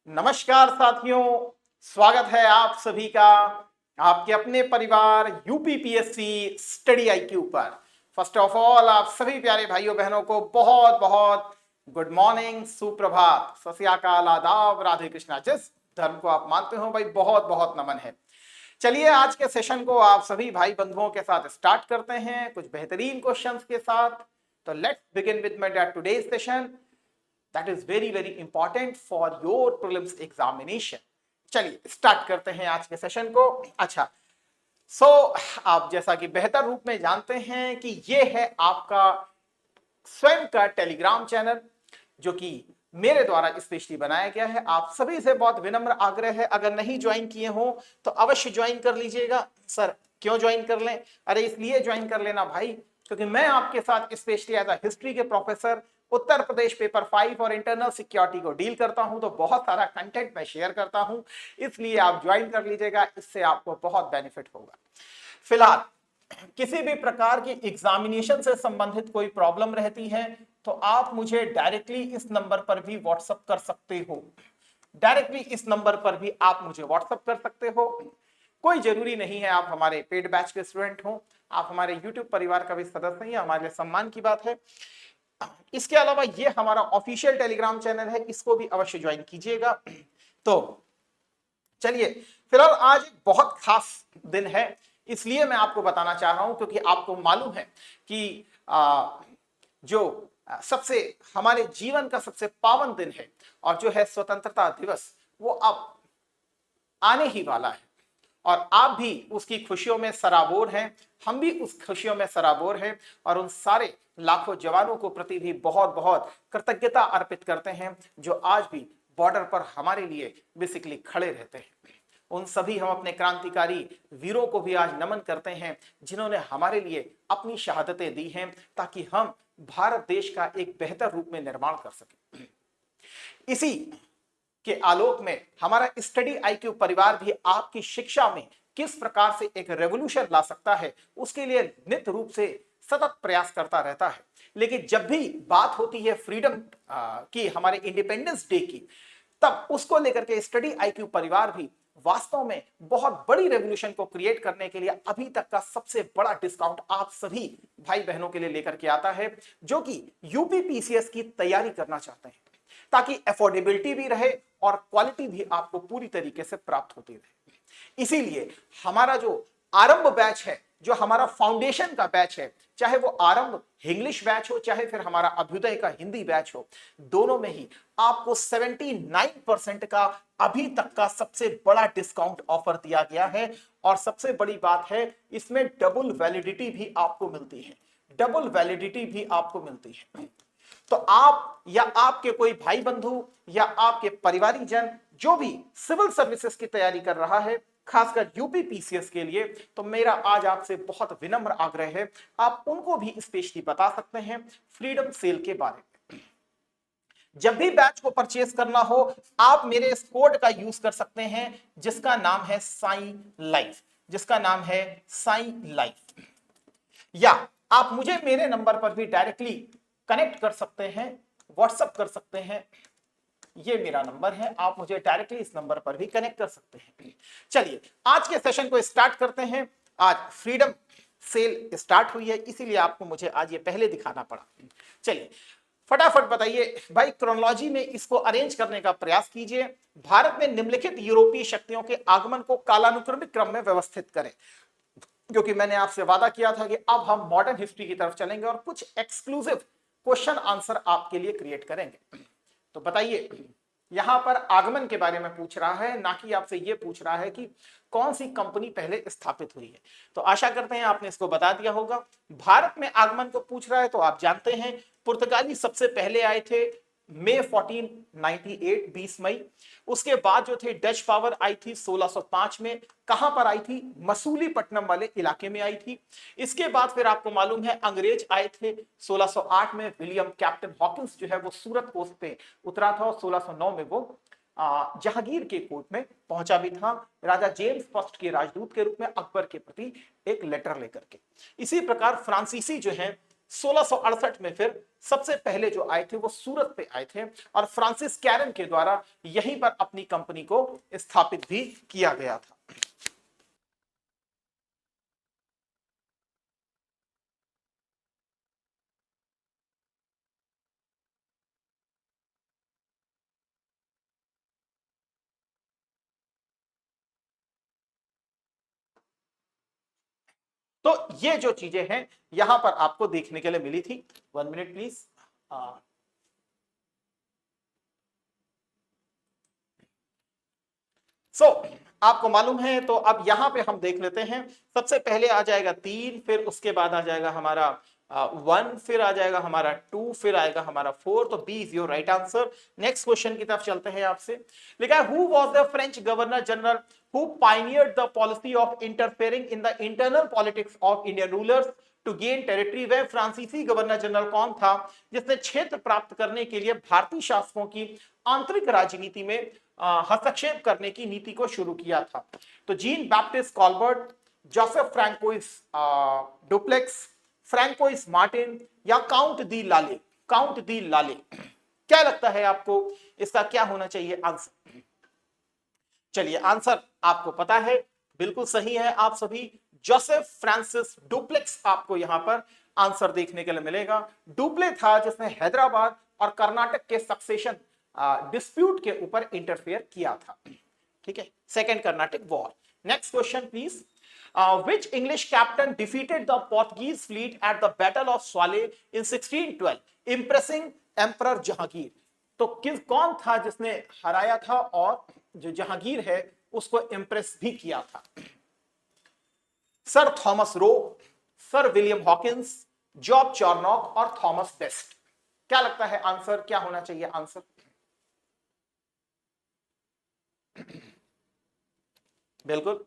नमस्कार साथियों, स्वागत है आप सभी का आपके अपने परिवार यूपीपीएससी स्टडी आईक्यू पर। फर्स्ट ऑफ ऑल आप सभी प्यारे भाइयों बहनों को बहुत बहुत गुड मॉर्निंग, सुप्रभात, सत श्री अकाल, आदाब, राधे कृष्णा। जिस धर्म को आप मानते हो भाई, बहुत बहुत नमन है। चलिए आज के सेशन को आप सभी भाई बंधुओं के साथ स्टार्ट करते हैं कुछ बेहतरीन क्वेश्चंस के साथ। तो let's begin with my today's session that is very very important for your prelims examination। चलिए स्टार्ट करते हैं आज के सेशन को। अच्छा, आप जैसा कि बेहतर रूप में जानते हैं कि ये है आपका स्वयं का टेलीग्राम चैनल, जो कि मेरे द्वारा स्पेशली बनाया गया है। आप सभी से बहुत विनम्र आग्रह है, अगर नहीं ज्वाइन किए हो तो अवश्य ज्वाइन कर लीजिएगा। सर क्यों ज्वाइन कर लें? अरे इसलिए ज्वाइन कर लेना भाई, क्योंकि मैं आपके साथ स्पेशली एज अ हिस्ट्री के प्रोफेसर उत्तर प्रदेश पेपर 5 और इंटरनल सिक्योरिटी को डील करता हूं, तो बहुत सारा कंटेंट मैं शेयर करता हूं, इसलिए आप ज्वाइन कर लीजिएगा, इससे आपको बहुत बेनिफिट होगा। फिलहाल किसी भी प्रकार की एग्जामिनेशन से संबंधित कोई प्रॉब्लम रहती है तो आप मुझे डायरेक्टली इस नंबर पर भी व्हाट्सएप कर सकते हो। डायरेक्टली इस नंबर पर भी आप मुझे व्हाट्सएप कर सकते हो। कोई जरूरी नहीं है आप हमारे पेड बैच के स्टूडेंट हो, आप हमारे यूट्यूब परिवार का भी सदस्य हैं, हमारे लिए सम्मान की बात है। इसके अलावा ये हमारा ऑफिशियल टेलीग्राम चैनल है, इसको भी अवश्य ज्वाइन कीजिएगा। तो चलिए, फिलहाल आज एक बहुत खास दिन है, इसलिए मैं आपको बताना चाह रहा हूं, क्योंकि आपको मालूम है कि जो सबसे हमारे जीवन का सबसे पावन दिन है और जो है स्वतंत्रता दिवस, वो अब आने ही वाला है और आप भी उसकी खुशियों में सराबोर हैं, हम भी उस खुशियों में सराबोर हैं और उन सारे लाखों जवानों को प्रति भी बहुत बहुत कृतज्ञता अर्पित करते हैं जो आज भी बॉर्डर पर हमारे लिए बेसिकली खड़े रहते हैं। उन सभी हम अपने क्रांतिकारी वीरों को भी आज नमन करते हैं जिन्होंने हमारे लिए अपनी शहादतें दी हैं ताकि हम भारत देश का एक बेहतर रूप में निर्माण कर सकें। इसी के आलोक में हमारा स्टडी आईक्यू परिवार भी आपकी शिक्षा में किस प्रकार से एक रेवोल्यूशन ला सकता है, उसके लिए नित्य रूप से सतत प्रयास करता रहता है। लेकिन जब भी बात होती है फ्रीडम की, हमारे इंडिपेंडेंस डे की, तब उसको लेकर के स्टडी आईक्यू परिवार भी वास्तव में बहुत बड़ी रेवोल्यूशन को क्रिएट करने के लिए अभी तक का सबसे बड़ा डिस्काउंट आप सभी भाई बहनों के लिए लेकर के आता है, जो कि यूपीपीसीएस की तैयारी करना चाहते हैं, ताकि अफोर्डेबिलिटी भी रहे और क्वालिटी भी आपको पूरी तरीके से प्राप्त होती रहे। इसीलिए हमारा जो आरंभ बैच है, जो हमारा फाउंडेशन का बैच है, चाहे वो आरंभ इंग्लिश बैच हो चाहे फिर हमारा अभ्युदय का हिंदी बैच हो, दोनों में ही आपको 79% का अभी तक का सबसे बड़ा डिस्काउंट ऑफर दिया गया है। और सबसे बड़ी बात है, इसमें डबल वैलिडिटी भी आपको मिलती है, डबल वैलिडिटी भी आपको मिलती है। तो आप या आपके कोई भाई बंधु या आपके परिवारिक जन जो भी सिविल सर्विसेज की तैयारी कर रहा है, खासकर यूपीपीसीएस के लिए, तो मेरा आज आपसे बहुत विनम्र आग्रह है, आप उनको भी स्पेशली बता सकते हैं फ्रीडम सेल के बारे में। जब भी बैच को परचेस करना हो, आप मेरे इस कोड का यूज कर सकते हैं जिसका नाम है साई लाइफ, जिसका नाम है साई लाइफ। या आप मुझे मेरे नंबर पर भी डायरेक्टली कनेक्ट कर सकते हैं, व्हाट्सएप कर सकते हैं, ये मेरा नंबर है, आप मुझे डायरेक्टली इस नंबर पर भी कनेक्ट कर सकते हैं। चलिए आज के सेशन को स्टार्ट करते हैं। आज फ्रीडम सेल स्टार्ट हुई है, इसीलिए आपको मुझे आज ये पहले दिखाना पड़ा। चलिए फटाफट बताइए भाई, क्रोनोलॉजी में इसको अरेंज करने का प्रयास कीजिए। भारत में निम्नलिखित यूरोपीय शक्तियों के आगमन को कालानुक्रमिक क्रम में व्यवस्थित करें, क्योंकि मैंने आपसे वादा किया था कि अब हम मॉडर्न हिस्ट्री की तरफ चलेंगे और कुछ एक्सक्लूसिव क्वेश्चन आंसर आपके लिए क्रिएट करेंगे। तो बताइए, यहां पर आगमन के बारे में पूछ रहा है, ना कि आपसे यह पूछ रहा है कि कौन सी कंपनी पहले स्थापित हुई है। तो आशा करते हैं आपने इसको बता दिया होगा। भारत में आगमन को पूछ रहा है तो आप जानते हैं पुर्तगाली सबसे पहले आए थे मई 1498, 20 मई। उसके बाद जो थे डच पावर आई थी 1605 में। कहां पर आई थी? मसूलीपट्टनम वाले इलाके में आई थी। इसके बाद फिर आपको मालूम है अंग्रेज आए थे 1608 में। विलियम कैप्टन हॉकिंस जो है वो सूरत कोस्ट पे उतरा था और 1609 में वो जहांगीर के कोर्ट में पहुंचा भी था, राजा जेम्स फर्स्ट के राजदूत के रूप में अकबर के प्रति एक लेटर लेकर के। इसी प्रकार फ्रांसीसी जो है 1668 में फिर सबसे पहले जो आए थे वो सूरत पे आए थे और फ्रांसिस कैरन के द्वारा यहीं पर अपनी कंपनी को स्थापित भी किया गया था। तो ये जो चीजें हैं यहां पर आपको देखने के लिए मिली थी। 1 मिनट प्लीज। आपको मालूम है तो अब यहां पे हम देख लेते हैं। सबसे पहले आ जाएगा 3, फिर उसके बाद आ जाएगा हमारा 1, फिर आ जाएगा हमारा 2, फिर आएगा हमारा 4। तो B is your right answer. Next question की तरफ चलते हैं आपसे। लिखा है who was the French governor general who pioneered the policy of interfering in the internal politics of Indian rulers to gain territory. वह फ्रांसीसी गवर्नर जनरल कौन था जिसने क्षेत्र प्राप्त करने के लिए भारतीय शासकों की आंतरिक राजनीति में हस्तक्षेप करने की नीति को शुरू किया था? तो Jean Baptiste Colbert, Joseph François duplex, François Martin या काउंट दी लाले? काउंट दी लाले। क्या लगता है आपको इसका क्या होना चाहिए आंसर? चलिए आंसर आपको पता है, बिल्कुल सही है आप सभी। जोसेफ फ्रांसिस डुप्लेक्स आपको यहां पर आंसर देखने के लिए मिलेगा। डुप्ले था जिसने हैदराबाद और कर्नाटक के सक्सेशन डिस्प्यूट के ऊपर इंटरफेयर किया था। ठीक है, second Karnataka war. Next question please. Which English captain defeated the Portuguese fleet at the Battle of Swale in 1612, impressing Emperor Jahangir? तो कौन था जिसने हराया था और जो जहांगीर है उसको इंप्रेस भी किया था? Sir Thomas Roe, sir William Hawkins, Job Charnock और थॉमस बेस्ट? क्या लगता है आंसर क्या होना चाहिए आंसर? बिल्कुल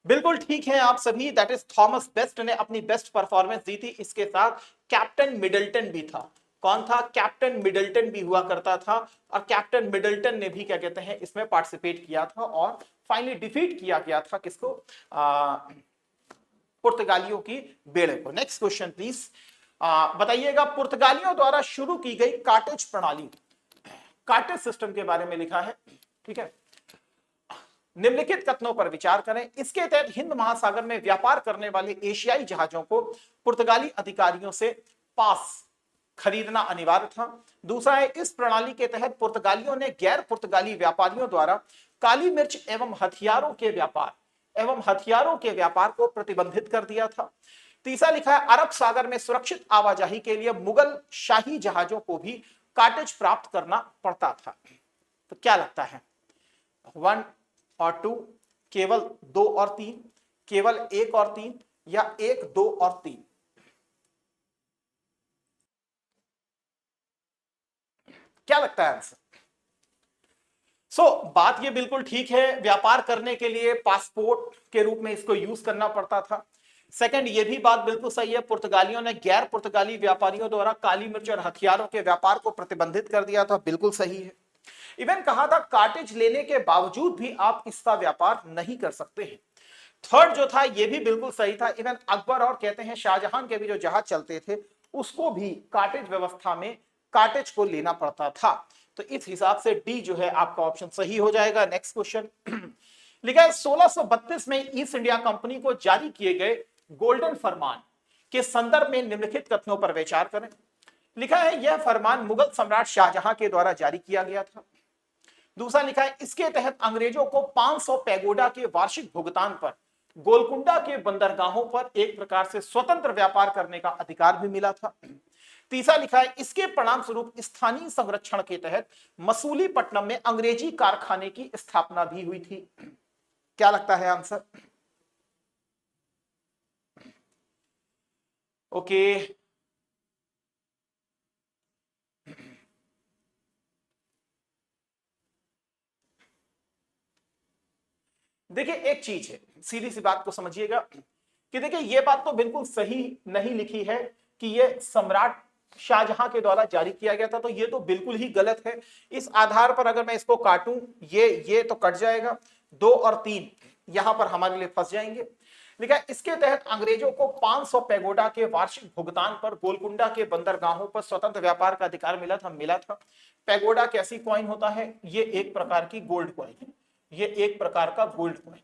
बिल्कुल ठीक है आप सभी। दैट इज थॉमस बेस्ट ने अपनी बेस्ट परफॉर्मेंस दी थी। इसके साथ कैप्टन मिडल्टन भी था। कौन था? कैप्टन मिडल्टन भी हुआ करता था और कैप्टन मिडल्टन ने भी क्या कहते हैं इसमें पार्टिसिपेट किया था और फाइनली डिफीट किया गया था किसको? पुर्तगालियों की बेड़े को। Next question please. बताइएगा पुर्तगालियों द्वारा शुरू की गई कार्टेज प्रणाली, कार्टेज सिस्टम के बारे में लिखा है। ठीक है, निम्नलिखित कथनों पर विचार करें। इसके तहत हिंद महासागर में व्यापार करने वाले एशियाई जहाजों को पुर्तगाली अधिकारियों से पास खरीदना अनिवार्य था। दूसरा है इस प्रणाली के तहत पुर्तगालियों ने गैर पुर्तगाली व्यापारियों द्वारा काली मिर्च एवं हथियारों के व्यापार को प्रतिबंधित कर दिया था। तीसरा लिखा है अरब सागर में सुरक्षित आवाजाही के लिए मुगल शाही जहाजों को भी कार्टेज प्राप्त करना पड़ता था। तो क्या लगता है 1 और 2, केवल 2 और 3, केवल 1 और 3 या 1, 2 और 3? क्या लगता है आंसर? बात ये बिल्कुल ठीक है, व्यापार करने के लिए पासपोर्ट के रूप में इसको यूज करना पड़ता था। सेकंड, ये भी बात बिल्कुल सही है, पुर्तगालियों ने गैर पुर्तगाली व्यापारियों द्वारा काली मिर्च और हथियारों के व्यापार को प्रतिबंधित कर दिया था। बिल्कुल सही है। इवन कहा था कार्टेज लेने के बावजूद भी आप इसका व्यापार नहीं कर सकते हैं। थर्ड जो था ये भी बिल्कुल सही था। इवन अकबर और कहते हैं शाहजहां के भी जो जहाज चलते थे उसको भी कार्टेज व्यवस्था में कार्टेज को लेना पड़ता था। तो इस हिसाब से डी जो है आपका ऑप्शन सही हो जाएगा। नेक्स्ट क्वेश्चन लिखा है 1632 में ईस्ट इंडिया कंपनी को जारी किए गए गोल्डन फरमान के संदर्भ में निम्नलिखित कथनों पर विचार करें। लिखा है यह फरमान मुगल सम्राट शाहजहां के द्वारा जारी किया गया था। दूसरा लिखा है इसके तहत अंग्रेजों को 500 पैगोडा के वार्षिक भुगतान पर गोलकुंडा के बंदरगाहों पर एक प्रकार से स्वतंत्र व्यापार करने का अधिकार भी मिला था। तीसरा लिखा है इसके परिणाम स्वरूप स्थानीय संरक्षण के तहत मसूलीपट्टनम में अंग्रेजी कारखाने की स्थापना भी हुई थी। क्या लगता है आंसर? ओके देखिए एक चीज है, सीधी सी बात को समझिएगा कि देखिए ये बात तो बिल्कुल सही नहीं लिखी है कि ये सम्राट शाहजहां के द्वारा जारी किया गया था, तो ये तो बिल्कुल ही गलत है। इस आधार पर अगर मैं इसको काटूं ये तो कट जाएगा, 2 और 3 यहां पर हमारे लिए फंस जाएंगे। लिखा है इसके तहत अंग्रेजों को 500 पैगोडा के वार्षिक भुगतान पर गोलकुंडा के बंदरगाहों पर स्वतंत्र व्यापार का अधिकार मिला था। पैगोडा कैसी कॉइन होता है? ये एक प्रकार की गोल्ड कॉइन है, ये एक प्रकार का गोल्ड कॉइन।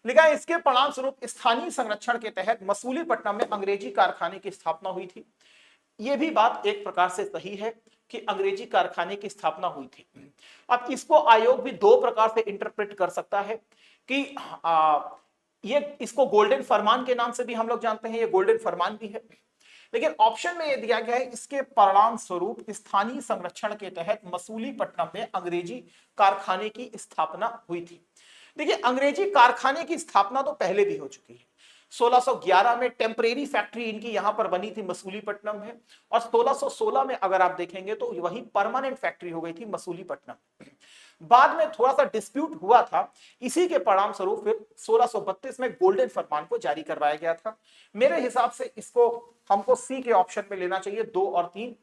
लिखा है इसके परिणाम स्वरूप स्थानीय संरक्षण के तहत मसूलीपट्टनम में अंग्रेजी कारखाने की स्थापना हुई थी। यह भी बात एक प्रकार से सही है कि अंग्रेजी कारखाने की स्थापना हुई थी। अब इसको आयोग भी दो प्रकार से इंटरप्रेट कर सकता है कि ये इसको गोल्डन फरमान के नाम से भी हम लोग जानते हैं, ये गोल्डन फरमान भी है, लेकिन ऑप्शन में यह दिया गया है इसके परिणाम स्वरूप स्थानीय संरक्षण के तहत मसूलीपट्टनम में अंग्रेजी कारखाने की स्थापना हुई थी। देखिए अंग्रेजी कारखाने की स्थापना तो पहले भी हो चुकी है। 1611 में टेम्परेरी फैक्ट्री इनकी यहां पर बनी थी मसूलीपट्टनम में, और 1616 में अगर आप देखेंगे तो वही परमानेंट फैक्ट्री हो गई थी मसूलीपट्टनम। बाद में थोड़ा सा डिस्प्यूट हुआ था, इसी के परिणाम स्वरूप फिर 1632 में गोल्डन फरमान को जारी करवाया गया था। मेरे हिसाब से इसको हमको सी के ऑप्शन में लेना चाहिए, 2 और 3।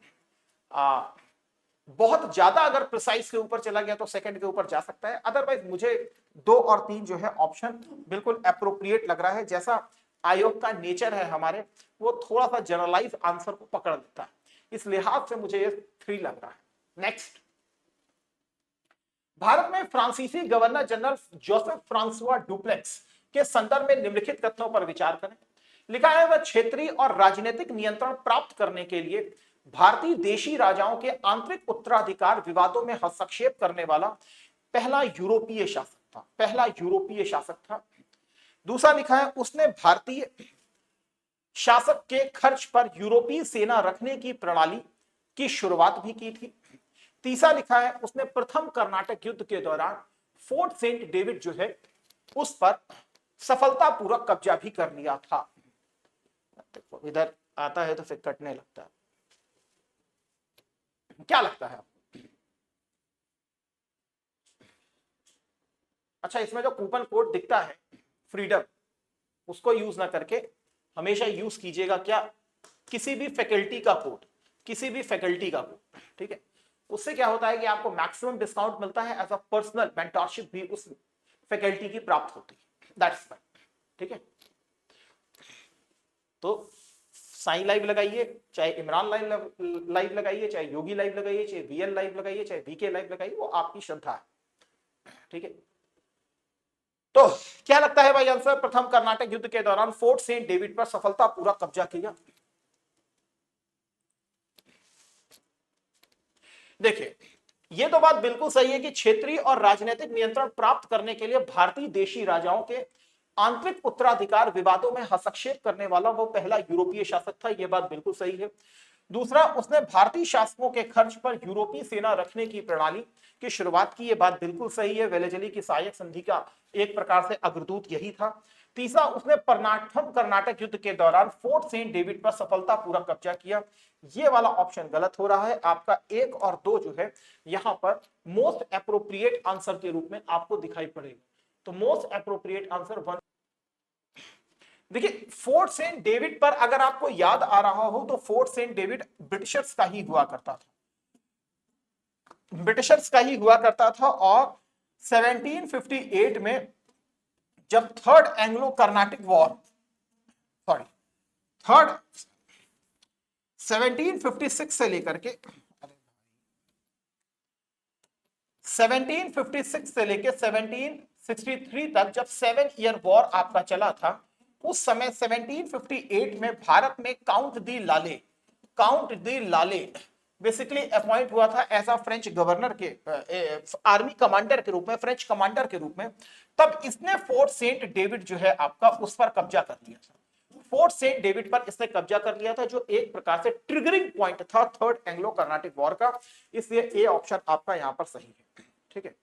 बहुत ज्यादा अगर प्रिसाइज के ऊपर चला गया तो सेकंड के ऊपर जा सकता है, अदरवाइज मुझे 2 और 3 जो है ऑप्शन बिल्कुल अप्रोप्रिएट लग रहा है। जैसा आयोग का नेचर है हमारे, वो थोड़ा सा जनरलाइज आंसर को पकड़ लेता है, इस लिहाज से मुझे ये 3 लग रहा है। नेक्स्ट, भारत में फ्रांसीसी governor general Joseph Francois Dupleix के संदर्भ में निम्नलिखित कथनों पर विचार करें। लिखा है वह क्षेत्रीय और राजनीतिक नियंत्रण प्राप्त करने के लिए भारतीय देशी राजाओं के आंतरिक उत्तराधिकार विवादों में हस्तक्षेप करने वाला पहला यूरोपीय शासक था। दूसरा लिखा है उसने भारतीय शासक के खर्च पर यूरोपीय सेना रखने की प्रणाली की शुरुआत भी की थी। तीसरा लिखा है उसने प्रथम कर्नाटक युद्ध के दौरान फोर्ट सेंट डेविड जो है उस पर सफलतापूर्वक कब्जा भी कर लिया था। इधर आता है तो फिर कटने लगता है, क्या लगता है आपको? अच्छा, इसमें जो कूपन कोड दिखता है फ्रीडम, उसको यूज ना करके हमेशा यूज कीजिएगा क्या, किसी भी फैकल्टी का कोड, ठीक है। उससे क्या होता है कि आपको मैक्सिमम डिस्काउंट मिलता है, एज अ पर्सनल मेंटरशिप भी उस फैकल्टी की प्राप्त होती है, दैट्स फाइन, ठीक है। तो साई लाइव लगाइए, चाहे इमरान लाइव लगाइए, चाहे योगी लाइव लगाइए, चाहे वीएल लाइव लगाइए, चाहे वीके लाइव लगाइए, वो आपकी श्रद्धा है, ठीक है। तो क्या लगता है भाई आंसर? प्रथम कर्नाटक युद्ध के दौरान फोर्ट सेंट डेविड पर सफलतापूर्वक कब्जा किया। देखिए यह तो बात बिल्कुल सही है कि क्षेत्रीय और राजनीतिक नियंत्रण प्राप्त करने के लिए भारतीय देशी राजाओं के आंतरिक उत्तराधिकार विवादों में हस्तक्षेप करने वाला वो पहला यूरोपीय शासक था, यह बात बिल्कुल सही है। दूसरा, उसने भारतीय शासकों के खर्च पर यूरोपीय सेना रखने की प्रणाली की शुरुआत की, यह बात बिल्कुल सही है। वेलेजली की सहायक संधि का एक प्रकार से अग्रदूत यही था। तीसरा, उसने प्रथम कर्नाटक युद्ध के दौरान फोर्ट सेंट डेविड पर सफलतापूर्वक कब्जा किया। ये वाला ऑप्शन गलत हो रहा है, आपका 1 और 2 जो है यहां पर मोस्ट एप्रोप्रिएट आंसर के रूप में आपको दिखाई पड़ेगा। तो मोस्ट एप्रोप्रिएट आंसर 1। देखिए फोर्ट सेंट डेविड पर अगर आपको याद आ रहा हो तो फोर्ट सेंट डेविड ब्रिटिशर्स का ही हुआ करता था, और 1758 में जब थर्ड एंग्लो कर्नाटिक वॉर 1756 से लेकर के 1763 तक जब 7 ईयर वॉर आपका चला था, उस समय 1758 में भारत में काउंट दी लाले बेसिकली अपॉइंट हुआ था एज अ फ्रेंच गवर्नर के आर्मी कमांडर के रूप में, फ्रेंच कमांडर के रूप में। तब इसने फोर्ट सेंट डेविड जो है आपका उस पर कब्जा कर लिया था। फोर्ट सेंट डेविड पर इसने कब्जा कर लिया था, जो एक प्रकार से ट्रिगरिंग पॉइंट था थर्ड एंग्लो कर्नाटिक वॉर का, इसलिए ए ऑप्शन आपका यहां पर सही है, ठीक है।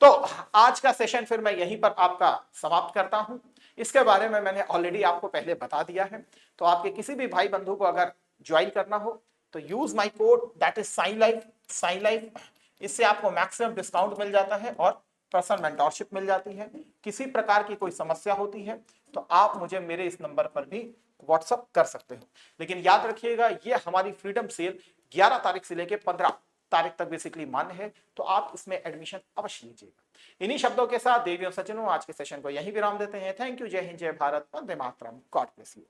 तो आज का सेशन फिर मैं यहीं पर आपका समाप्त करता हूं। इसके बारे में मैंने ऑलरेडी आपको पहले बता दिया है, तो आपके किसी भी भाई बंधु को अगर ज्वाइन करना हो तो use my code, that is sine life. इससे आपको मैक्सिमम डिस्काउंट मिल जाता है और पर्सनल मेंटरशिप मिल जाती है। किसी प्रकार की कोई समस्या होती है तो आप मुझे मेरे इस नंबर पर भी व्हाट्सएप कर सकते हो। लेकिन याद रखिएगा ये हमारी फ्रीडम सेल 11 तारीख से लेकर 15 तारीख तक बेसिकली मान्य है, तो आप इसमें एडमिशन अवश्य लीजिएगा। इन्हीं शब्दों के साथ देवियों सज्जनों आज के सेशन को यहीं विराम देते हैं। Thank you. जय हिंद, जय Bharat, Vande Mataram, God bless you.